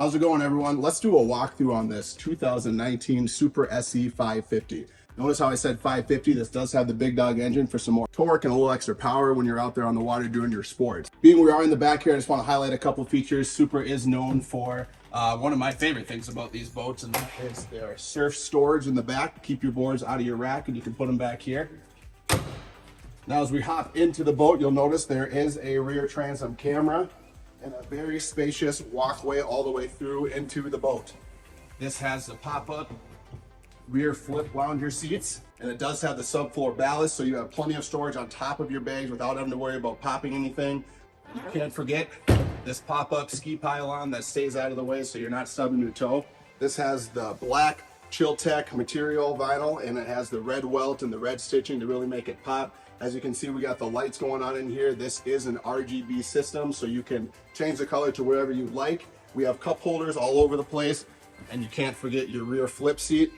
How's it going, everyone? Let's do a walkthrough on this 2019 Supra SE 550. Notice how I said 550. This does have the big dog engine for some more torque and a little extra power when you're out there on the water doing your sports. Being we are in the back here, I just want to highlight a couple features. Supra is known for one of my favorite things about these boats, and that is their surf storage in the back. Keep your boards out of your rack, and you can put them back here. Now, as we hop into the boat, you'll notice there is a rear transom camera and a very spacious walkway all the way through into the boat. This has the pop-up rear flip lounger seats, and it does have the subfloor ballast, so you have plenty of storage on top of your bags without having to worry about popping anything. You can't forget this pop-up ski pylon that stays out of the way so you're not stubbing your toe. This has the black Chill-Tech material vinyl, and it has the red welt and the red stitching to really make it pop. As you can see, we got the lights going on in here. This is an RGB system, so you can change the color to wherever you like. We have cup holders all over the place, and you can't forget your rear flip seat.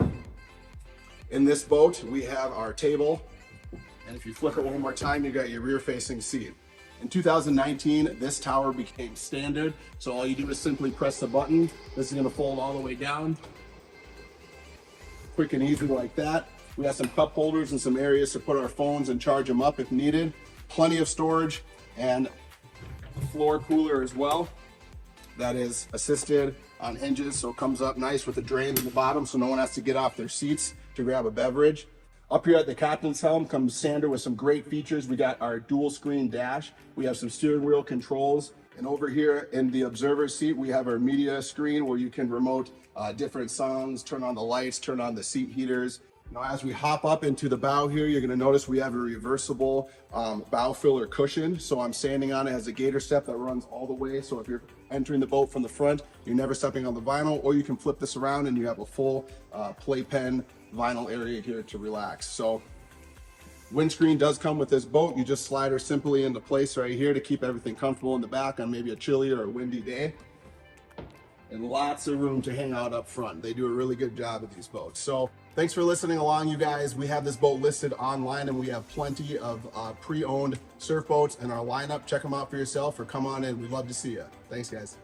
In this boat, we have our table, and if you flip it one more time, you got your rear-facing seat. In 2019, this tower became standard, so all you do is simply press the button. This is gonna fold all the way down. Quick and easy like that. We have some cup holders and some areas to put our phones and charge them up if needed. Plenty of storage and a floor cooler as well. That is assisted on hinges, so it comes up nice with a drain in the bottom so no one has to get off their seats to grab a beverage. Up here at the captain's helm comes Sander with some great features. We got our dual screen dash. We have some steering wheel controls. And over here in the observer seat, we have our media screen where you can remote different songs, turn on the lights, turn on the seat heaters. Now, as we hop up into the bow here, you're gonna notice we have a reversible bow filler cushion. So I'm standing on it, has a gator step that runs all the way. So if you're entering the boat from the front, you're never stepping on the vinyl, or you can flip this around and you have a full playpen vinyl area here to relax. So windscreen does come with this boat. You just slide her simply into place right here to keep everything comfortable in the back on maybe a chilly or a windy day. And lots of room to hang out up front. They do a really good job with these boats. So thanks for listening along, you guys. We have this boat listed online, and we have plenty of pre-owned surf boats in our lineup. Check them out for yourself or come on in. We'd love to see you. Thanks, guys.